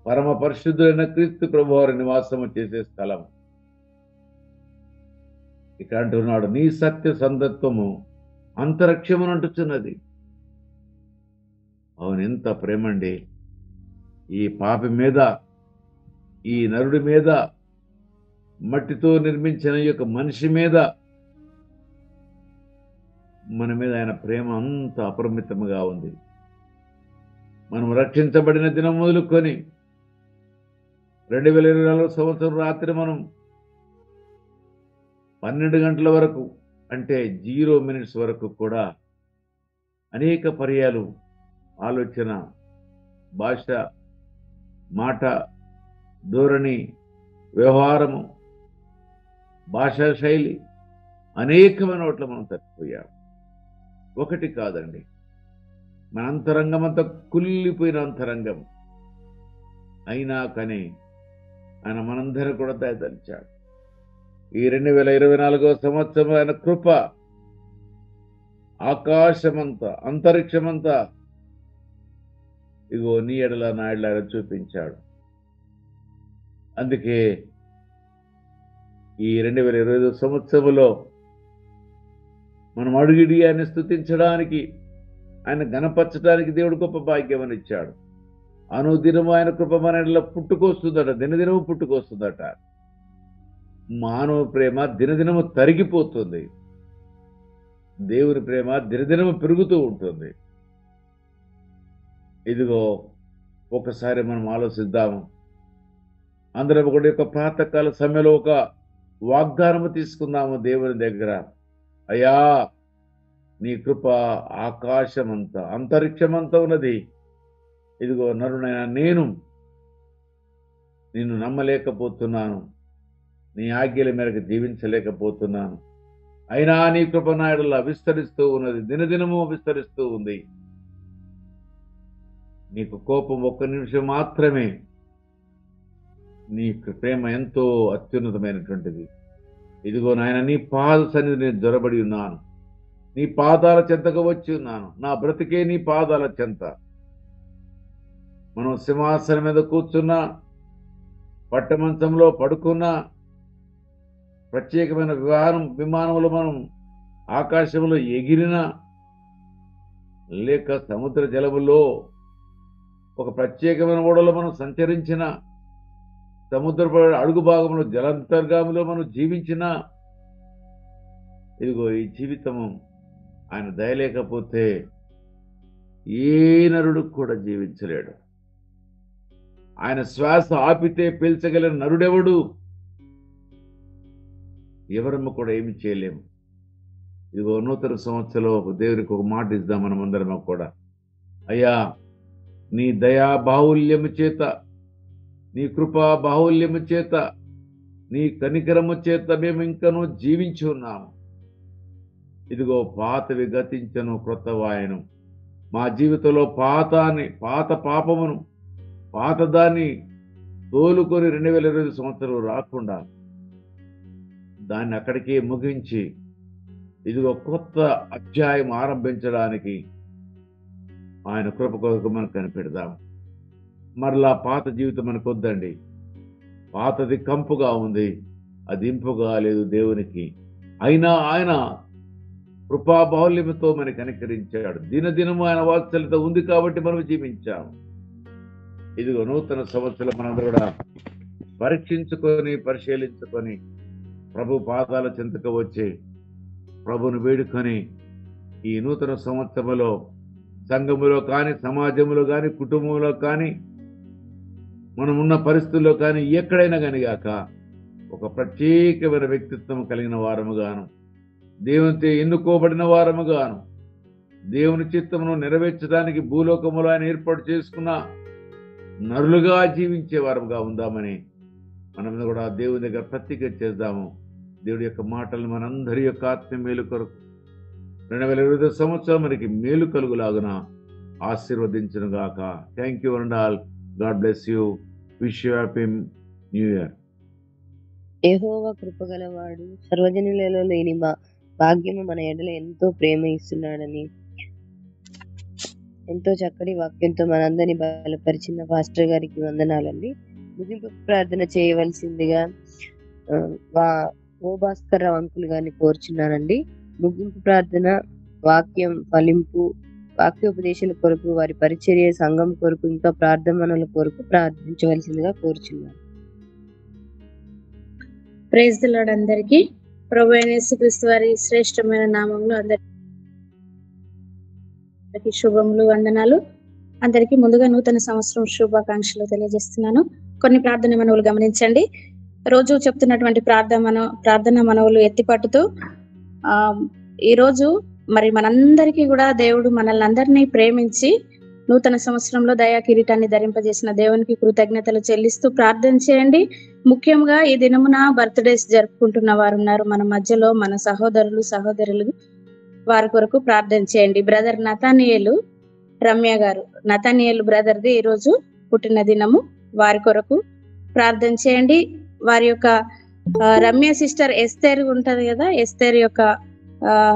పరమ పరిశుద్ధులైన క్రీస్తు ప్రభువారి నివాసము చేసే స్థలం. ఇక అంటున్నాడు, నీ సత్య సందత్వము అంతరిక్షమును అంటుచున్నది. అవును, ఎంత ప్రేమండి ఈ పాపి మీద, ఈ నరుడి మీద, మట్టితో నిర్మించిన ఈ యొక్క మనిషి మీద, మన మీద ఆయన ప్రేమ అంత అపరిమితముగా ఉంది. మనం రక్షించబడిన దినం మొదలుకొని 2024 సంవత్సరం రాత్రి మనం 12 గంటల వరకు అంటే 0 minutes వరకు కూడా అనేక పర్యాలు ఆలోచన, భాష, మాట, ధోరణి, వ్యవహారము, భాషా శైలి అనేకమైన వాటిలో మనం తప్పిపోయాం. ఒకటి కాదండి, మన అంతరంగం అంతా కుళ్ళిపోయిన అంతరంగం. అయినా కానీ ఆయన మనందరూ కూడా దయతలిచాడు. ఈ 2024వ సంవత్సరం ఆయన కృప ఆకాశమంతా, అంతరిక్షమంతా ఇగో నీ ఎడల నా ఎడల చూపించాడు. అందుకే ఈ 2025 సంవత్సరంలో మనం అడుగిడి ఆయన స్తుతించడానికి, ఆయన గణపరచడానికి దేవుడు గొప్ప భాగ్యం అని ఇచ్చాడు. అనుదినము ఆయన కృప మన ఎడల పుట్టుకొస్తుందట, దినదినము పుట్టుకొస్తుందట. మానవ ప్రేమ దినదినము తరిగిపోతుంది, దేవుని ప్రేమ దినదినము పెరుగుతూ ఉంటుంది. ఇదిగో ఒకసారి మనం ఆలోచిద్దాము. అందరం ఒకటి యొక్క ప్రాతకాల సమయంలో ఒక వాగ్దానము తీసుకుందాము దేవుని దగ్గర. అయ్యా, నీ కృప ఆకాశమంతా, అంతరిక్షమంతా ఉన్నది. ఇదిగో నరునైనా నేను నిన్ను నమ్మలేకపోతున్నాను, నీ ఆజ్ఞల మేరకు జీవించలేకపోతున్నాను. అయినా నీ కృప నా యెడల విస్తరిస్తూ ఉన్నది, దినదినము విస్తరిస్తూ ఉంది. నీకు కోపం 1 నిమిషం మాత్రమే, నీ ప్రేమ ఎంతో అత్యున్నతమైనటువంటిది. ఇదిగో నాయన, నీ పాద సన్నిధి నేను జొరబడి ఉన్నాను. నీ పాదాల చెంతకు వచ్చి ఉన్నాను. నా బ్రతికే నీ పాదాల చెంత. మనం సింహాసనం మీద కూర్చున్నా, పట్టమంచంలో పడుకున్నా, ప్రత్యేకమైన విమానంలో మనం ఆకాశంలో ఎగిరినా, లేక సముద్ర జలములో ఒక ప్రత్యేకమైన ఓడలో మనం సంచరించిన, సముద్ర అడుగు భాగంలో జలాంతర్గాములో మనం జీవించిన, ఇదిగో ఈ జీవితము ఆయన దయలేకపోతే ఏ నరుడు కూడా జీవించలేడు. ఆయన శ్వాస ఆపితే పీల్చగలిగిన నరుడెవడు? ఎవరమ్మ కూడా ఏమి చేయలేము. ఇదిగో నూతన సంవత్సరంలో దేవునికి ఒక మాట ఇద్దాం మనమందరం కూడా. అయ్యా, నీ దయా బాహుల్యము చేత, నీ కృపా బాహుల్యము చేత, నీ కనికరము చేత మేము ఇంకనూ జీవించి ఉన్నాము. ఇదిగో పాతవి గతించను, క్రొత్త వాయను. మా జీవితంలో పాత పాపమును, పాత దాన్ని తోలుకొని 2020 సంవత్సరం రాకుండా దాన్ని అక్కడికే ముగించి ఇదిగో కొత్త అధ్యాయం ఆరంభించడానికి ఆయన కృప కొరకు మనం కనిపెడదాం. మరలా పాత జీవితం మనకు వద్దండి. పాతది కంపుగా ఉంది, అది ఇంపుగా లేదు దేవునికి. అయినా ఆయన కృపా బాహుల్యముతో మనకి కనికరించాడు. దినదినము ఆయన వాత్సల్యత ఉంది కాబట్టి మనం జీవించాము. ఇదిగో నూతన సంవత్సరం మనందరూ కూడా పరీక్షించుకొని, పరిశీలించుకొని ప్రభు పాదాల చెంతకు వచ్చి ప్రభును వేడుకొని ఈ నూతన సంవత్సరంలో సంఘములో కానీ, సమాజంలో కానీ, కుటుంబంలో కానీ, మనం ఉన్న పరిస్థితుల్లో కానీ, ఎక్కడైనా కానీ గాక ఒక ప్రత్యేకమైన వ్యక్తిత్వం కలిగిన వారముగాను, దేవునితో ఎన్నుకోబడిన వారముగాను, దేవుని చిత్తమును నెరవేర్చడానికి భూలోకములో ఆయన ఏర్పాటు చేసుకున్న నరులుగా జీవించే వారముగా ఉందామని మనం కూడా దేవుని దగ్గర ప్రతిజ్ఞ చేద్దాము. దేవుడి యొక్క మాటలు మనందరి యొక్క ఆత్మ మేలు కొరకు 2020 సంవత్సరం మనకి మేలు కలుగులాగున ఆశీర్వదించును గాక. Thank you and all. God bless you. Wish you happy new year. యెహోవా కృపగలవాడు, సర్వజనులలో లేని భాగ్యము మన ఎడల ఎంతో ప్రేమ ఇస్తున్నాడని ఎంతో చక్కటి వాక్యంతో మనందరినీ బలపరిచిన పాస్టర్ గారికి వందనాలండి. ముగింపు ప్రార్థన చేయవలసిందిగా ఓ భాస్కర్ రావు అంకుల్ గారిని కోరుచున్నానండి. ముగింపు ప్రార్థన, వాక్యం ఫలింపు, వాక్యోపదేశాల కొరకు, వారి పరిచర్య, సంఘం కొరకు, ఇంకా ప్రార్థనల కొరకు ప్రార్థించవలసిందిగా కోరుచున్నాను. Praise the Lord. అందరికీ ప్రభువైన యేసుక్రీస్తు వారి శ్రేష్టమైన నామంలో అందరికీ శుభములు, వందనాలు. అందరికీ ముందుగా నూతన సంవత్సరం శుభాకాంక్షలు తెలియజేస్తున్నాను. కొన్ని ప్రార్థన మనవులు గమనించండి. రోజు చెప్తున్నటువంటి ప్రార్థన మనవులు ఎత్తిపట్టుతూ ఈ రోజు మరి మనందరికీ కూడా దేవుడు మనల్ని అందరినీ ప్రేమించి నూతన సంవత్సరంలో దయా కిరీటాన్ని ధరింపజేసిన దేవునికి కృతజ్ఞతలు చెల్లిస్తూ ప్రార్థన చేయండి. ముఖ్యంగా ఈ దినమున బర్త్డేస్ జరుపుకుంటున్న వారు ఉన్నారు మన మధ్యలో, మన సహోదరులు వారి కొరకు ప్రార్థన చేయండి. బ్రదర్ నతానియేలు రమ్య గారు, నతానియేలు బ్రదర్ది ఈ రోజు పుట్టిన దినము, వారి కొరకు ప్రార్థన చేయండి. వారి యొక్క రమ్య సిస్టర్ ఎస్తేర్ ఉంటది కదా, ఎస్తేర్ యొక్క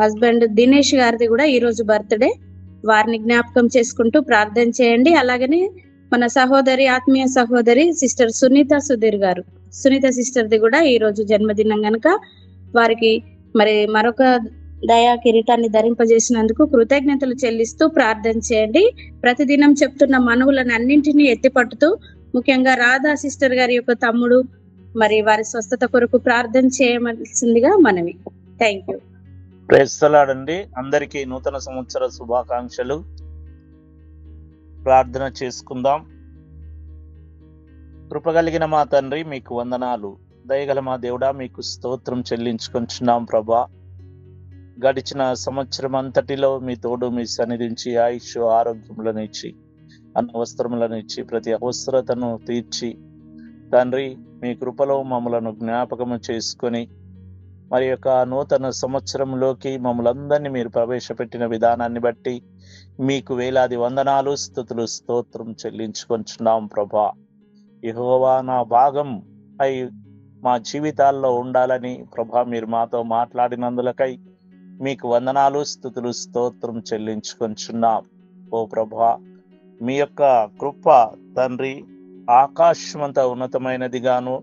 హస్బెండ్ దినేష్ గారిది కూడా ఈ రోజు బర్త్డే, వారిని జ్ఞాపకం చేసుకుంటూ ప్రార్థన చేయండి. అలాగనే మన ఆత్మీయ సహోదరి సిస్టర్ సునీత సిస్టర్ది కూడా ఈ రోజు జన్మదినం గనుక వారికి మరి మరొక దయా కిరీటాన్ని ధరింపజేసినందుకు కృతజ్ఞతలు చెల్లిస్తూ ప్రార్థన చేయండి. ప్రతిదినం చెప్తున్న మనవులను అన్నింటినీ ఎత్తిపట్టుతూ ముఖ్యంగా రాధా సిస్టర్ గారి యొక్క తమ్ముడు మరి వారి స్వస్థత కొరకు ప్రార్థన చేయవలసిందిగా మనవి. Thank you. Praise the Lord అండి. అందరికీ నూతన సంవత్సర శుభాకాంక్షలు. ప్రార్థన చేసుకుందాం. కృపగలిగిన మా తండ్రి, మీకు వందనాలు. దయగల మా దేవుడా, మీకు స్తోత్రం చెల్లించుకొంచున్నాం ప్రభా. గడిచిన సంవత్సరం అంతటిలో మీ తోడు, మీ సన్నిధించి ఆయుష్ ఆరోగ్యములను ఇచ్చి, అన్న వస్త్రములను ఇచ్చి, ప్రతి అవసరతను తీర్చి తండ్రి మీ కృపలో మమ్మలను జ్ఞాపకము చేసుకొని మరి యొక్క నూతన సంవత్సరంలోకి మమ్మల్ందరినీ మీరు ప్రవేశపెట్టిన విధానాన్ని బట్టి మీకు వేలాది వందనాలు, స్తుతులు, స్తోత్రం చెల్లించుకొంచున్నాం ప్రభా. యెహోవా నా భాగం అయి మా జీవితాల్లో ఉండాలని ప్రభా మీరు మాతో మాట్లాడినందులకై మీకు వందనాలు, స్తుతులు, స్తోత్రం చెల్లించుకొంచున్నాం. ఓ ప్రభా, మీ యొక్క కృప తండ్రి ఆకాశమంత ఉన్నతమైనదిగాను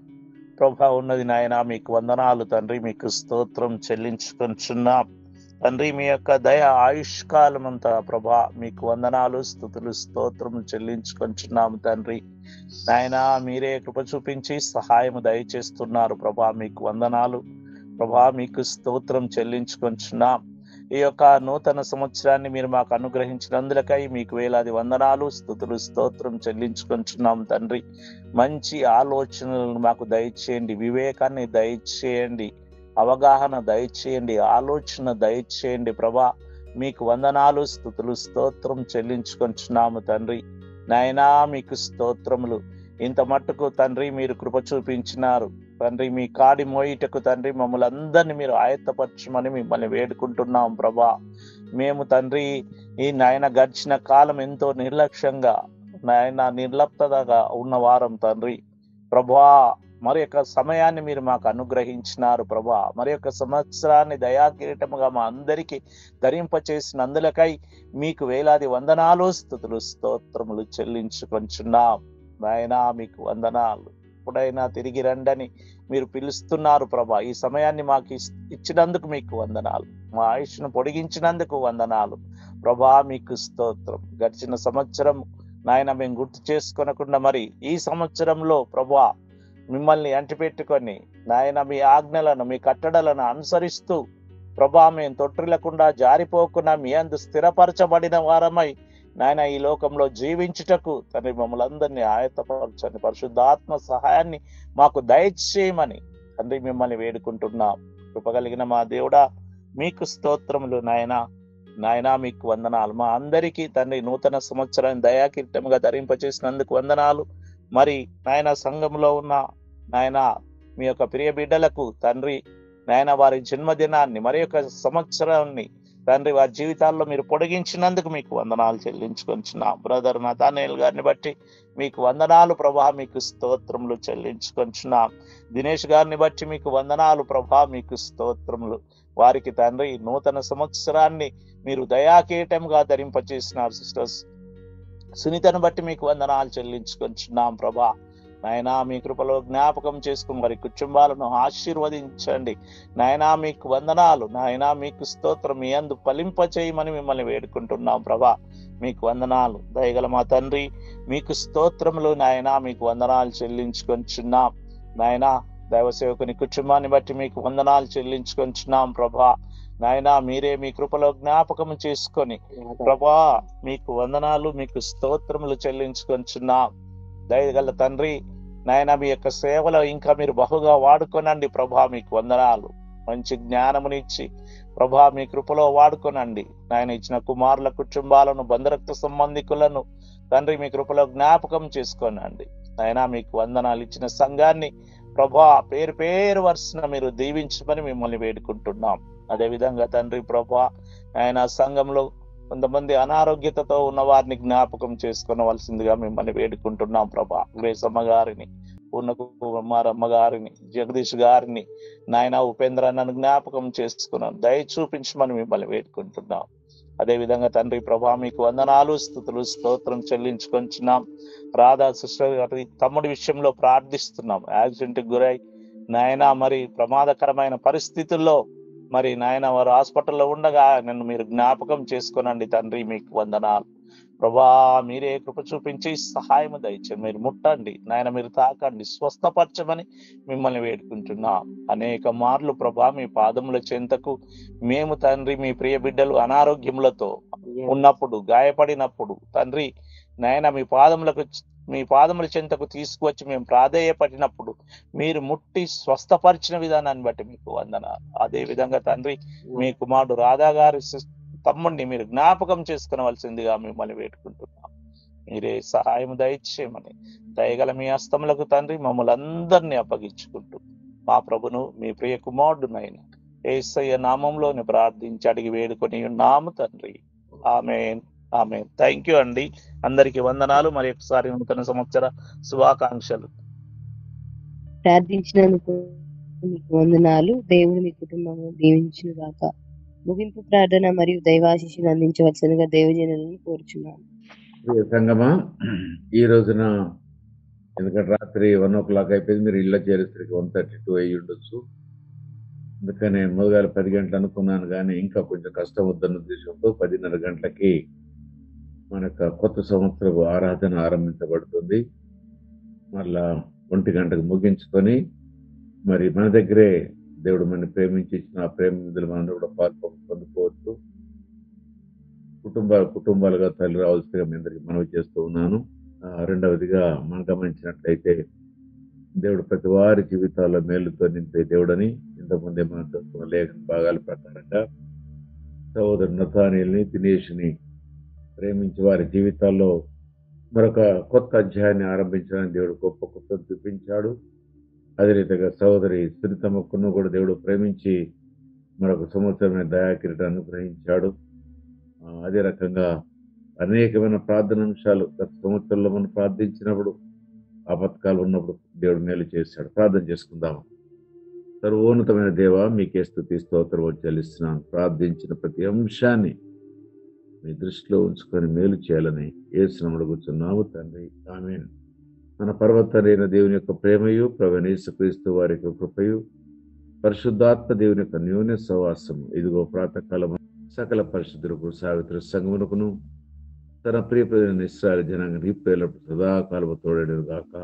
ప్రభా ఉన్నది నాయన. మీకు వందనాలు తండ్రి, మీకు స్తోత్రం చెల్లించుకొంచున్నాం తండ్రి. మీ యొక్క దయ ఆయుష్కాలం అంతా ప్రభా మీకు వందనాలు, స్తుతులు, స్తోత్రం చెల్లించుకొంచున్నాము తండ్రి. నాయన మీరే కృప చూపించి సహాయము దయచేస్తున్నారు ప్రభా, మీకు వందనాలు ప్రభా, మీకు స్తోత్రం చెల్లించుకొంచున్నాం. ఈ యొక్క నూతన సంవత్సరాన్ని మీరు మాకు అనుగ్రహించినందులకై మీకు వేలాది వందనాలు, స్తుతులు, స్తోత్రం చెల్లించుకొంచున్నాం తండ్రి. మంచి ఆలోచనలను మాకు దయచేయండి, వివేకాన్ని దయచేయండి, అవగాహన దయచేయండి, ఆలోచన దయచేయండి ప్రభా. మీకు వందనాలు, స్తుతులు, స్తోత్రం చెల్లించుకొంచున్నాము తండ్రి. నాయనా మీకు స్తోత్రములు. ఇంత మట్టుకు తండ్రి మీరు కృప చూపించినారు తండ్రి. మీ కాడి మోయిటకు తండ్రి మమ్మల్ని అందరినీ మీరు ఆయత్తపరచమని మిమ్మల్ని వేడుకుంటున్నాం ప్రభా. మేము తండ్రి ఈ నాయన గడిచిన కాలం ఎంతో నిర్లక్ష్యంగా నాయన నిర్లప్తగా ఉన్నవారం తండ్రి ప్రభా. మరి యొక్క సమయాన్ని మీరు మాకు అనుగ్రహించినారు ప్రభా. మరి యొక్క సంవత్సరాన్ని దయాకిరీటముగా మా అందరికీ ధరింపచేసినందులకై మీకు వేలాది వందనాలు, స్తుతులు, స్తోత్రములు చెల్లించుకొంచున్నాం నాయనా. మీకు వందనాలు. ఎప్పుడైనా తిరిగి రండని మీరు పిలుస్తున్నారు ప్రభా. ఈ సమయాన్ని మాకు ఇచ్చినందుకు మీకు వందనాలు. మా ఆయుష్ను పొడిగించినందుకు వందనాలు ప్రభా, మీకు స్తోత్రం. గడిచిన సంవత్సరం నాయన మేము గుర్తు చేసుకొనకుండా మరి ఈ సంవత్సరంలో ప్రభా మిమ్మల్ని అంటిపెట్టుకొని నాయన మీ ఆజ్ఞలను మీ కట్టడలను అనుసరిస్తూ ప్రభా మేము తొట్టిల్లకుండా జారిపోకుండా మీ అందు స్థిరపరచబడిన వారమై నాయన ఈ లోకంలో జీవించుటకు తండ్రి మమ్మల్ని అందరినీ ఆయత్తపరచని పరిశుద్ధాత్మ సహాయాన్ని మాకు దయచేయమని తండ్రి మిమ్మల్ని వేడుకుంటున్నాం. కృపగలిగిన మా దేవుడా మీకు స్తోత్రములు నాయన. నాయనా మీకు వందనాలు. మా అందరికీ తండ్రి నూతన సంవత్సరాన్ని దయాకిరీటముగా ధరింపచేసినందుకు వందనాలు. మరి నాయన సంఘంలో ఉన్న నాయన మీ యొక్క ప్రియ బిడ్డలకు తండ్రి నాయన వారి జన్మదినాన్ని మరి యొక్క సంవత్సరాన్ని తండ్రి వారి జీవితాల్లో మీరు పొడిగించినందుకు మీకు వందనాలు చెల్లించుకొంచున్నాం. బ్రదర్ నతానేల్ గారిని బట్టి మీకు వందనాలు ప్రభా, మీకు స్తోత్రములు చెల్లించుకొంచున్నాం. దినేష్ గారిని బట్టి మీకు వందనాలు ప్రభా, మీకు స్తోత్రములు. వారికి తండ్రి నూతన సంవత్సరాన్ని మీరు దయాకీటంగా ధరింపచేసినారు. సిస్టర్స్ సునీతను బట్టి మీకు వందనాలు చెల్లించుకొంచున్నాం ప్రభా. నాయనా మీ కృపలో జ్ఞాపకం చేసుకుని వారి కుటుంబాలను ఆశీర్వదించండి నాయనా. మీకు వందనాలు నాయనా, మీకు స్తోత్రం. మీ అందు ఫలింపచేయమని మిమ్మల్ని వేడుకుంటున్నాం ప్రభా. మీకు వందనాలు. దయగల మా తండ్రి మీకు స్తోత్రములు నాయనా, మీకు వందనాలు చెల్లించుకొంచున్నాం నాయనా. దైవ సేవకుని కుటుంబాన్ని బట్టి మీకు వందనాలు చెల్లించుకొంచున్నాం ప్రభా. నాయనా మీరే మీ కృపలో జ్ఞాపకం చేసుకొని ప్రభా మీకు వందనాలు, మీకు స్తోత్రములు చెల్లించుకొంచున్నాం. దయగల తండ్రి నాయన మీ యొక్క సేవలో ఇంకా మీరు బహుగా వాడుకోనండి ప్రభా. మీకు వందనాలు. మంచి జ్ఞానమునిచ్చి ప్రభా మీ కృపలో వాడుకోనండి నాయన. ఇచ్చిన కుమారుల కుటుంబాలను బంధురక్త సంబంధికులను తండ్రి మీ కృపలో జ్ఞాపకం చేసుకోనండి నాయన. మీకు వందనాలు. ఇచ్చిన సంఘాన్ని ప్రభా పేరు పేరు వరుసన మీరు దీవించమని మిమ్మల్ని వేడుకుంటున్నాం. అదేవిధంగా తండ్రి ప్రభా ఆయన సంఘంలో కొంతమంది అనారోగ్యతతో ఉన్న వారిని జ్ఞాపకం చేసుకోవలసిందిగా మిమ్మల్ని వేడుకుంటున్నాం ప్రభా. గ్రేసమ్మ గారిని, పూర్ణకుమారమ్మ గారిని, జగదీష్ గారిని నాయన ఉపేంద్ర నన్ను జ్ఞాపకం చేసుకున్నాను. దయ చూపించమని మిమ్మల్ని వేడుకుంటున్నాం. అదేవిధంగా తండ్రి ప్రభా మీకు వందనాలు, స్తుతులు, స్తోత్రం చెల్లించుకొంచున్నాం. రాధా సిస్టర్ గారి తమ్ముడి విషయంలో ప్రార్థిస్తున్నాం. యాక్సిడెంట్కి గురై నాయన మరి ప్రమాదకరమైన పరిస్థితుల్లో మరి నాయన వారు హాస్పిటల్లో ఉండగా నన్ను మీరు జ్ఞాపకం చేసుకోనండి తండ్రి. మీకు వందనాలు ప్రభా. మీరే కృప చూపించి సహాయం దయచేయండి. మీరు ముట్టండి నాయన, మీరు తాకండి, స్వస్థపరచమని మిమ్మల్ని వేడుకుంటున్నాం. అనేక మార్లు ప్రభా మీ పాదముల చెంతకు మేము తండ్రి మీ ప్రియ బిడ్డలు అనారోగ్యములతో ఉన్నప్పుడు, గాయపడినప్పుడు తండ్రి నాయన మీ పాదముల చెంతకు తీసుకువచ్చి మేము ప్రాధేయపడినప్పుడు మీరు ముట్టి స్వస్థపరిచిన విధానాన్ని బట్టి మీకు వందనాలు. అదే విధంగా తండ్రి మీ కుమారుడు రాధా గారి తమ్ముడిని మీరు జ్ఞాపకం చేసుకునవలసిందిగా మిమ్మల్ని వేడుకుంటున్నాం. మీరే సహాయం దయచేయమని దయగల మీ హస్తములకు తండ్రి మమ్మల్ని అందరినీ అప్పగించుకుంటూ మా ప్రభును మీ ప్రియ కుమారుడునైన యేసయ్య నామంలోని ప్రార్థించి అడిగి వేడుకొని ఉన్నాము తండ్రి. ఆమేన్, ఆమేన్. థ్యాంక్ యూ అండి. అందరికి వందనాలు. మరి ఒకసారి నూతన సంవత్సర శుభాకాంక్షలు. ప్రార్థించినందుకు మీకు వందనాలు. దేవుడు మీ కుటుంబం దీవించును గాక. ముగింపు ప్రార్థన మరియు దైవాశీస్సులు అందించవలసిందిగా దైవజనులను కోరుచున్నాను. ప్రియ సంగమా, ఈ రోజున ఎందుకంటే రాత్రి 1:00 అయిపోయింది, మీరు ఇళ్ళ చేరేసరికి 1:32 అయ్యి ఉండొచ్చు. అందుకనే మొదలు 10 గంటలు అనుకున్నాను, కానీ ఇంకా కొంచెం కష్టం వద్దన్న ఉద్దేశంతో 10:30 గంటలకి మనకు కొత్త సంవత్సరపు ఆరాధన ఆరంభించబడుతుంది. మళ్ళా 1 గంటకు ముగించుకొని మరి మన దగ్గరే దేవుడు మన ప్రేమించి ఇచ్చిన ఆ ప్రేమ నిధులు మనం కూడా పొందుకోవచ్చు. కుటుంబాలుగా తల్లి రావాల్సిందిగా మీ అందరికీ మనవి చేస్తూ ఉన్నాను. రెండవదిగా మనం గమనించినట్లయితే దేవుడు ప్రతి వారి జీవితాల్లో మేలుతో నింపే దేవుడని ఇంతకుముందే మనం చూస్తున్న లేఖన భాగాల ప్రకారంగా సహోదరు నతానీయుల్ని, దినేష్ని ప్రేమించి వారి జీవితాల్లో మరొక కొత్త అధ్యాయాన్ని ఆరంభించడానికి దేవుడు గొప్ప కృప చూపించాడు. అదే రీతిగా సహోదరి సునీతమ్మకును కూడా దేవుడు ప్రేమించి మరొక సంవత్సరమైన దయాకిరీటాన్ని అనుగ్రహించాడు. అదే రకంగా అనేకమైన ప్రార్థన అంశాలు గత సంవత్సరంలో మనం ప్రార్థించినప్పుడు ఆపత్కాలు ఉన్నప్పుడు దేవుడు మేలు చేశాడు. ప్రార్థన చేసుకుందాము. సర్వోన్నతమైన దేవ, మీకే స్తుతి స్తోత్రం చెల్లిస్తున్నాను. ప్రార్థించిన ప్రతి అంశాన్ని మీ దృష్టిలో ఉంచుకొని మేలు చేయాలని యేసునామమున అడుగుచున్నాము తండ్రి, ఆమేన్. మన పర్వతరైన దేవుని యొక్క ప్రేమయు, ప్రభువైన యేసుక్రీస్తు వారి యొక్క కృపయు, పరిశుద్ధాత్మ దేవుని యొక్క అన్యోన్య సహవాసము ఇదిగో ప్రాతకాలము సకల పరిశుద్ధులకు సావిత్ర సంగమునకును తన ప్రియ ఇశ్రాయేలు జనాంగం ఈ ప్రేమలకు సదాకాలము తోడేడును గాక.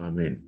ఆమేన్.